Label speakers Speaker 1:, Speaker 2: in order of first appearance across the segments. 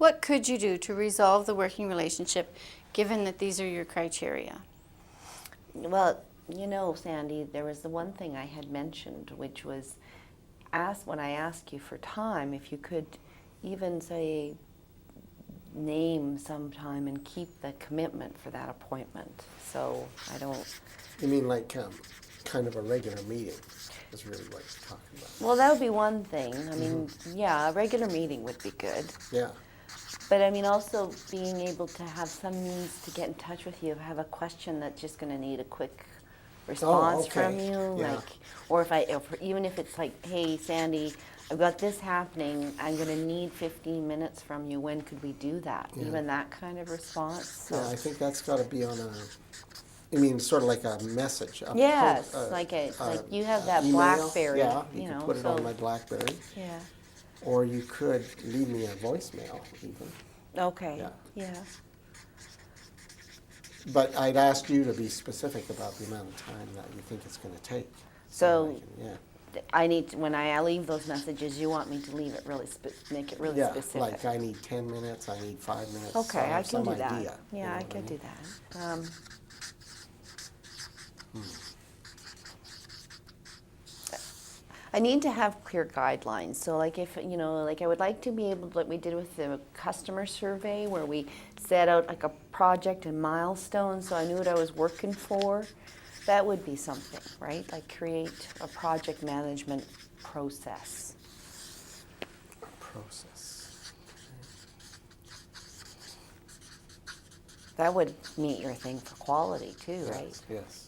Speaker 1: What could you do to resolve the working relationship, given that these are your criteria?
Speaker 2: Well, you know, Sandy, there was the one thing I had mentioned, which was when I asked you for time, if you could even say name some time and keep the commitment for that appointment. So I don't.
Speaker 3: You mean like kind of a regular meeting is really what you're talking about.
Speaker 2: Well, that would be one thing. I mean, yeah, a regular meeting would be good.
Speaker 3: Yeah.
Speaker 2: But I mean, also being able to have some means to get in touch with you, have a question that's just going to need a quick response
Speaker 3: okay.
Speaker 2: from you,
Speaker 3: Yeah.
Speaker 2: like, or even if it's like, hey, Sandy, I've got this happening. I'm going to need 15 minutes from you. When could we do that?
Speaker 3: Yeah.
Speaker 2: Even that kind of response. So.
Speaker 3: Yeah, I think that's got to be on a. You mean sort of like a message?
Speaker 2: Yes, like you have that
Speaker 3: email.
Speaker 2: BlackBerry.
Speaker 3: Yeah, you
Speaker 2: know,
Speaker 3: could put it
Speaker 2: so,
Speaker 3: on my BlackBerry.
Speaker 2: Yeah.
Speaker 3: Or you could leave me a voicemail even.
Speaker 2: Okay.
Speaker 3: Yeah.
Speaker 2: Yeah.
Speaker 3: But I'd ask you to be specific about the amount of time that you think it's going to take.
Speaker 2: So,
Speaker 3: yeah.
Speaker 2: I need to, when I leave those messages, you want me to leave it really make it really
Speaker 3: Yeah,
Speaker 2: specific.
Speaker 3: like I need 10 minutes, I need 5 minutes.
Speaker 2: Okay,
Speaker 3: so
Speaker 2: I
Speaker 3: have
Speaker 2: can
Speaker 3: some
Speaker 2: do
Speaker 3: idea,
Speaker 2: that.
Speaker 3: you
Speaker 2: Yeah,
Speaker 3: know
Speaker 2: I
Speaker 3: what
Speaker 2: can do
Speaker 3: mean?
Speaker 2: that. I need to have clear guidelines. So like if, you know, like I would like to be able to, like we did with the customer survey where we set out like a project and milestones so I knew what I was working for. That would be something, right? Like create a project management process.
Speaker 3: Process.
Speaker 2: That would meet your thing for quality too, right?
Speaker 3: Yes, yes.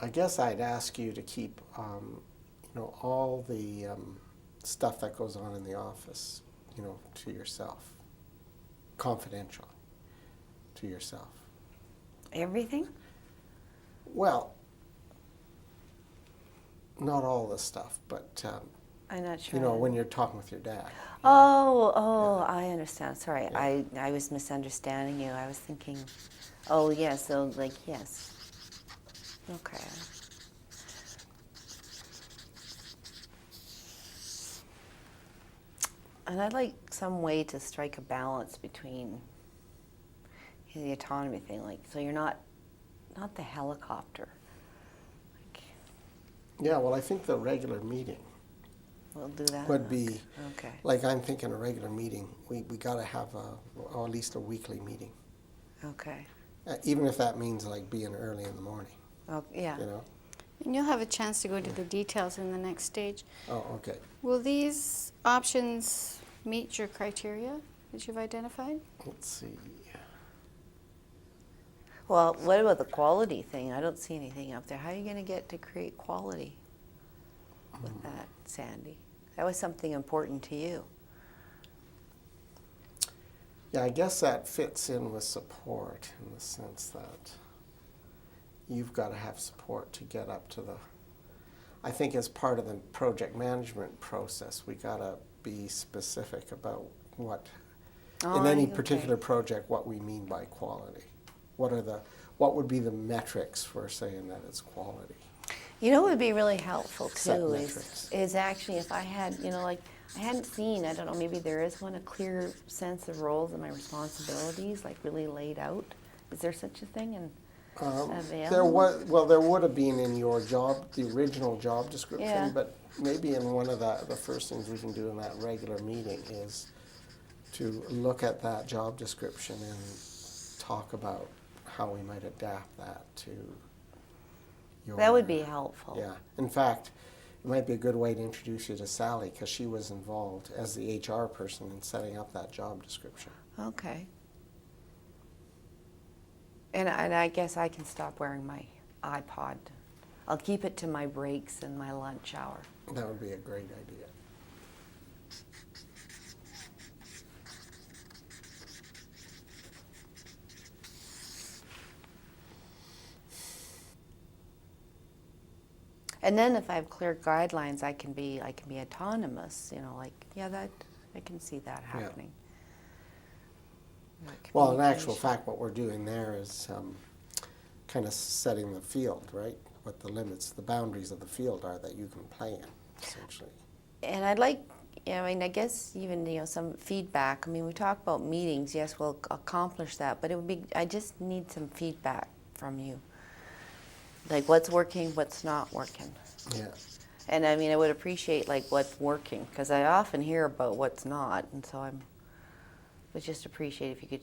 Speaker 3: I guess I'd ask you to keep, you know, all the stuff that goes on in the office, you know, to yourself, confidential, to yourself.
Speaker 2: Everything?
Speaker 3: Well, not all the stuff, but
Speaker 2: I'm not sure.
Speaker 3: you know, when you're talking with your dad.
Speaker 2: Oh,
Speaker 3: Yeah.
Speaker 2: I understand. Sorry,
Speaker 3: Yeah.
Speaker 2: I was misunderstanding you. I was thinking, oh, yes, so like, yes. Okay. And I'd like some way to strike a balance between the autonomy thing, like, so you're not the helicopter. Like,
Speaker 3: Yeah, well, I think the regular meeting
Speaker 2: we'll do that.
Speaker 3: would be,
Speaker 2: Okay.
Speaker 3: like I'm thinking a regular meeting, we got to have or at least a weekly meeting.
Speaker 2: Okay.
Speaker 3: Even if that means like being early in the morning,
Speaker 2: Oh, yeah.
Speaker 3: you know?
Speaker 1: And you'll have a chance to go into the details in the next stage.
Speaker 3: Oh, okay.
Speaker 1: Will these options meet your criteria that you've identified?
Speaker 3: Let's see.
Speaker 2: Well, what about the quality thing? I don't see anything up there. How are you going to get to create quality with that, Sandy? That was something important to you.
Speaker 3: Yeah, I guess that fits in with support in the sense that you've got to have support to get up to the. I think as part of the project management process, we got to be specific about what, in any particular project, what we mean by quality. What would be the metrics for saying that it's quality?
Speaker 2: You know what would be really helpful
Speaker 3: Set
Speaker 2: too
Speaker 3: metrics.
Speaker 2: is actually if I had, you know, like I hadn't seen, I don't know, maybe there is one, a clear sense of roles and my responsibilities, like really laid out. Is there such a thing? And
Speaker 3: There would have been in your job, the original job description,
Speaker 2: Yeah.
Speaker 3: but maybe in one of the first things we can do in that regular meeting is to look at that job description and talk about how we might adapt that to your.
Speaker 2: that would be helpful.
Speaker 3: Yeah. In fact, it might be a good way to introduce you to Sally because she was involved as the HR person in setting up that job description.
Speaker 2: Okay. And I guess I can stop wearing my iPod. I'll keep it to my breaks and my lunch hour.
Speaker 3: That would be a great idea.
Speaker 2: And then if I have clear guidelines, I can be autonomous, you know, like, yeah, that, I can see that
Speaker 3: Yeah.
Speaker 2: happening. That
Speaker 3: Well, in actual
Speaker 2: communication.
Speaker 3: fact, what we're doing there is kind of setting the field, right? What the limits, the boundaries of the field are that you can play in, essentially.
Speaker 2: And I'd like, I mean, I guess even, you know, some feedback. I mean, we talk about meetings, yes, we'll accomplish that, but it would be, I just need some feedback from you. Like what's working, what's not working.
Speaker 3: Yeah.
Speaker 2: And I mean, I would appreciate like what's working, because I often hear about what's not, and so would just appreciate if you could.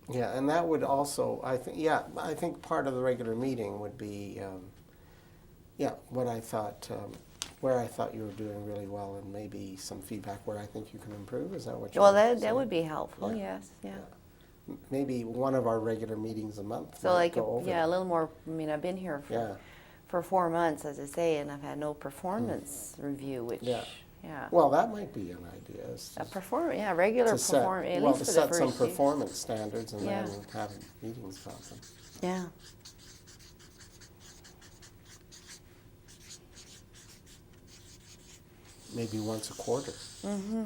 Speaker 3: Yeah, and that would also, I think part of the regular meeting would be, what I thought, where I thought you were doing really well, and maybe some feedback where I think you can improve. Is that what you're
Speaker 2: Well,
Speaker 3: saying?
Speaker 2: that would be helpful.
Speaker 3: Yeah.
Speaker 2: Yes, yeah.
Speaker 3: Maybe one of our regular meetings a month.
Speaker 2: So
Speaker 3: might
Speaker 2: like,
Speaker 3: go over
Speaker 2: yeah, a
Speaker 3: that.
Speaker 2: little more. I mean, I've been here
Speaker 3: Yeah.
Speaker 2: for 4 months, as I say, and I've had no performance review, which,
Speaker 3: Yeah.
Speaker 2: yeah.
Speaker 3: Well, that might be an idea. Is
Speaker 2: Regular
Speaker 3: to set,
Speaker 2: performance, at
Speaker 3: well,
Speaker 2: least
Speaker 3: to
Speaker 2: for the
Speaker 3: set some
Speaker 2: first year.
Speaker 3: performance standards and
Speaker 2: Yeah.
Speaker 3: then have meetings about them.
Speaker 2: Yeah.
Speaker 3: Maybe once a quarter.
Speaker 2: Mm-hmm.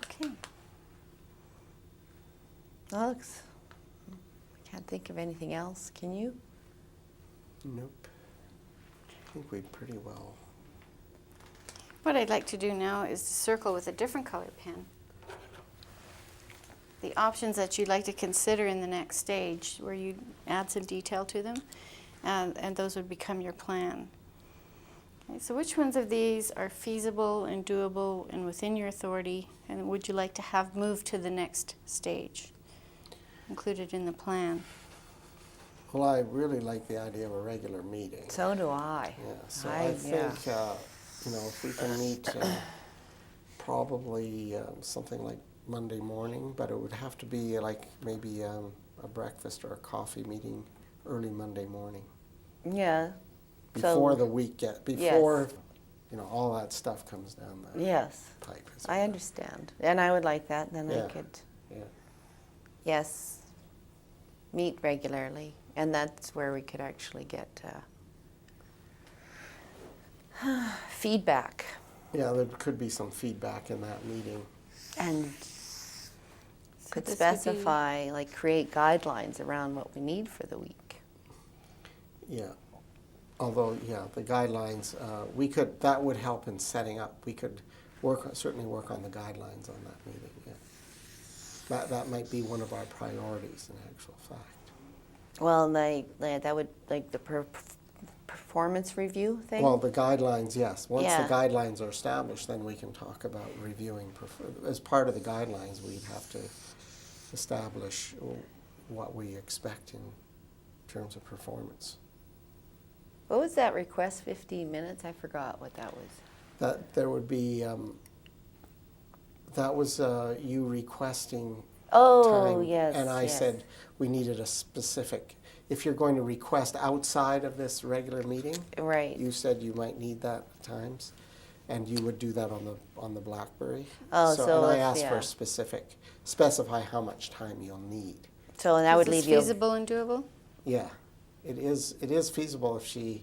Speaker 1: Okay.
Speaker 2: Alex, I can't think of anything else. Can you?
Speaker 3: Nope. I think we pretty well.
Speaker 1: What I'd like to do now is to circle with a different color pen the options that you'd like to consider in the next stage, where you add some detail to them, and those would become your plan. Okay, so which ones of these are feasible and doable and within your authority, and would you like to have moved to the next stage, included in the plan?
Speaker 3: Well, I really like the idea of a regular meeting.
Speaker 2: So do I.
Speaker 3: Yeah, so I think, if we can meet probably something like Monday morning, but it would have to be like maybe a breakfast or a coffee meeting early Monday morning.
Speaker 2: Yeah.
Speaker 3: Before
Speaker 2: So,
Speaker 3: the week all that stuff comes down the
Speaker 2: yes,
Speaker 3: pipe.
Speaker 2: I understand. And I would like that, then
Speaker 3: Yeah.
Speaker 2: I could,
Speaker 3: Yeah.
Speaker 2: yes, meet regularly. And that's where we could actually get feedback.
Speaker 3: Yeah, there could be some feedback in that meeting.
Speaker 2: And could
Speaker 1: this would be-
Speaker 2: specify, like create guidelines around what we need for the week.
Speaker 3: Yeah. Although, the guidelines, that would help in setting up. We could certainly work on the guidelines on that meeting, yeah. That might be one of our priorities in actual fact.
Speaker 2: Well, that would, like the performance review thing?
Speaker 3: Well, the guidelines, yes. Once
Speaker 2: Yeah.
Speaker 3: the guidelines are established, then we can talk about reviewing. As part of the guidelines, we'd have to establish what we expect in terms of performance.
Speaker 2: What was that request, 15 minutes? I forgot what that was.
Speaker 3: That there would be, that was you requesting
Speaker 2: Oh,
Speaker 3: time.
Speaker 2: yes,
Speaker 3: And I
Speaker 2: yes.
Speaker 3: said we needed a specific, if you're going to request outside of this regular meeting,
Speaker 2: Right.
Speaker 3: you said you might need that at times, and you would do that on the BlackBerry.
Speaker 2: Oh, so
Speaker 3: and I
Speaker 2: if-
Speaker 3: asked for
Speaker 2: yeah.
Speaker 3: specify how much time you'll need.
Speaker 2: So that
Speaker 1: Is
Speaker 2: would
Speaker 1: this
Speaker 2: leave you.
Speaker 1: feasible and doable?
Speaker 3: Yeah, it is feasible if she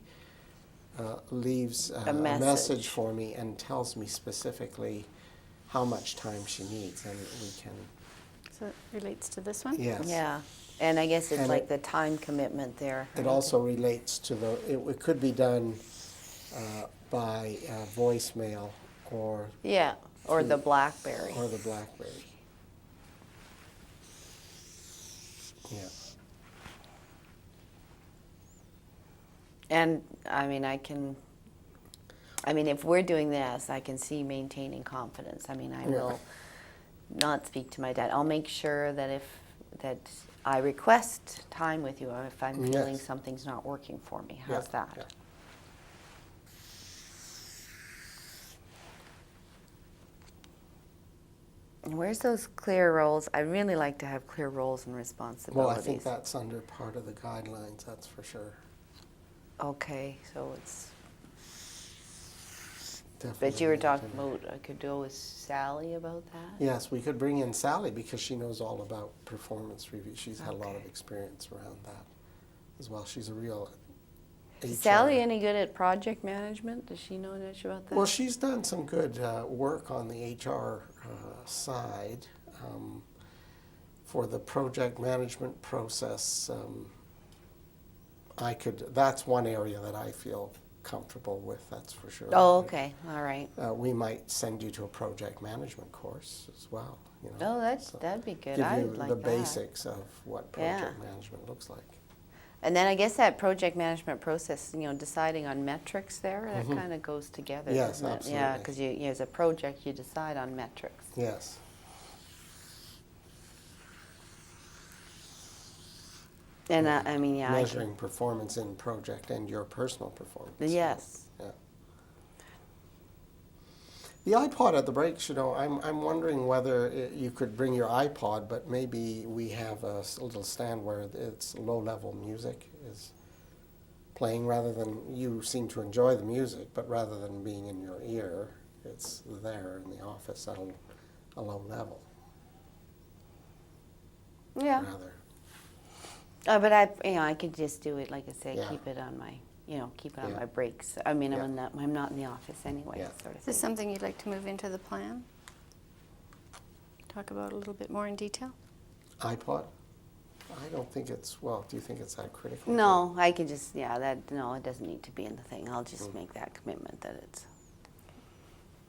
Speaker 3: leaves a
Speaker 2: message.
Speaker 3: message for me and tells me specifically how much time she needs, and we can.
Speaker 1: So it relates to this one?
Speaker 3: Yes.
Speaker 2: Yeah. And I guess it's
Speaker 3: And
Speaker 2: like
Speaker 3: it-
Speaker 2: the time commitment there.
Speaker 3: It also relates to it could be done by voicemail or
Speaker 2: Yeah, or the BlackBerry.
Speaker 3: the BlackBerry. Yeah.
Speaker 2: And I mean, if we're doing this, I can see maintaining confidence. I mean, I
Speaker 3: Yeah.
Speaker 2: will not speak to my dad. I'll make sure that that I request time with you if I'm feeling
Speaker 3: Yes.
Speaker 2: something's not working for me.
Speaker 3: Yeah,
Speaker 2: How's that?
Speaker 3: yeah.
Speaker 2: And where's those clear roles? I really like to have clear roles and
Speaker 3: Well,
Speaker 2: responsibilities.
Speaker 3: I think that's under part of the guidelines, that's for sure.
Speaker 2: Okay, so it's.
Speaker 3: Definitely
Speaker 2: But you were
Speaker 3: need
Speaker 2: talking
Speaker 3: to-
Speaker 2: about, I could go with Sally about that?
Speaker 3: Yes, we could bring in Sally because she knows all about performance review. She's had a lot of
Speaker 2: Okay.
Speaker 3: experience around that as well. She's a real
Speaker 2: Is Sally any good at project management? Does she know much about that?
Speaker 3: Well, she's done some good work on the HR side for the project management process. That's one area that I feel comfortable with, that's for sure.
Speaker 2: Oh, okay, all right.
Speaker 3: We might send you to a project management course as well. You know,
Speaker 2: Oh,
Speaker 3: so
Speaker 2: that'd be good.
Speaker 3: give
Speaker 2: I'd
Speaker 3: you
Speaker 2: like
Speaker 3: the
Speaker 2: that.
Speaker 3: basics of what project
Speaker 2: Yeah.
Speaker 3: management looks like.
Speaker 2: And then I guess that project management process, deciding on metrics there, that kind of goes together,
Speaker 3: Yes,
Speaker 2: doesn't it?
Speaker 3: absolutely.
Speaker 2: Yeah, because as a project, you decide on metrics.
Speaker 3: Yes.
Speaker 2: And I mean, yeah.
Speaker 3: Measuring performance in project and your personal performance.
Speaker 2: Yes.
Speaker 3: Yeah. The iPod at the breaks, I'm wondering whether you could bring your iPod, but maybe we have a little stand where it's low-level music is playing rather than, you seem to enjoy the music, but rather than being in your ear, it's there in the office at a low level.
Speaker 2: Yeah.
Speaker 3: Rather.
Speaker 2: But I could just do it, like I say,
Speaker 3: Yeah.
Speaker 2: keep it on my, keep it on
Speaker 3: Yeah.
Speaker 2: my breaks. I mean,
Speaker 3: Yeah.
Speaker 2: I'm not in the office anyway,
Speaker 3: Yeah.
Speaker 2: sort of
Speaker 1: Is this
Speaker 2: thing.
Speaker 1: something you'd like to move into the plan? Talk about a little bit more in detail?
Speaker 3: iPod? I don't think it's, well, do you think it's that critical?
Speaker 2: No, I could just, no, it doesn't need to be in the thing. I'll just make that commitment that it's.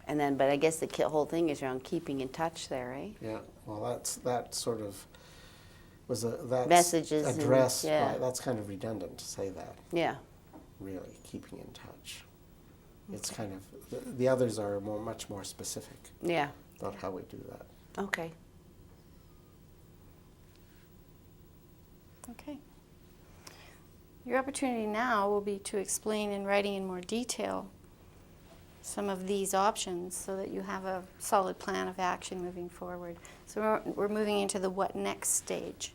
Speaker 2: And then, but I guess the whole thing is around keeping in touch there, eh?
Speaker 3: Yeah, well, that sort of that's
Speaker 2: Messages and-
Speaker 3: addressed
Speaker 2: yeah.
Speaker 3: by, that's kind of redundant to say that,
Speaker 2: Yeah.
Speaker 3: really, keeping in touch. It's kind of, the others are much more specific
Speaker 2: Yeah.
Speaker 3: about how we do that.
Speaker 2: Okay.
Speaker 1: Okay. Your opportunity now will be to explain in writing in more detail some of these options so that you have a solid plan of action moving forward. So we're moving into the what next stage.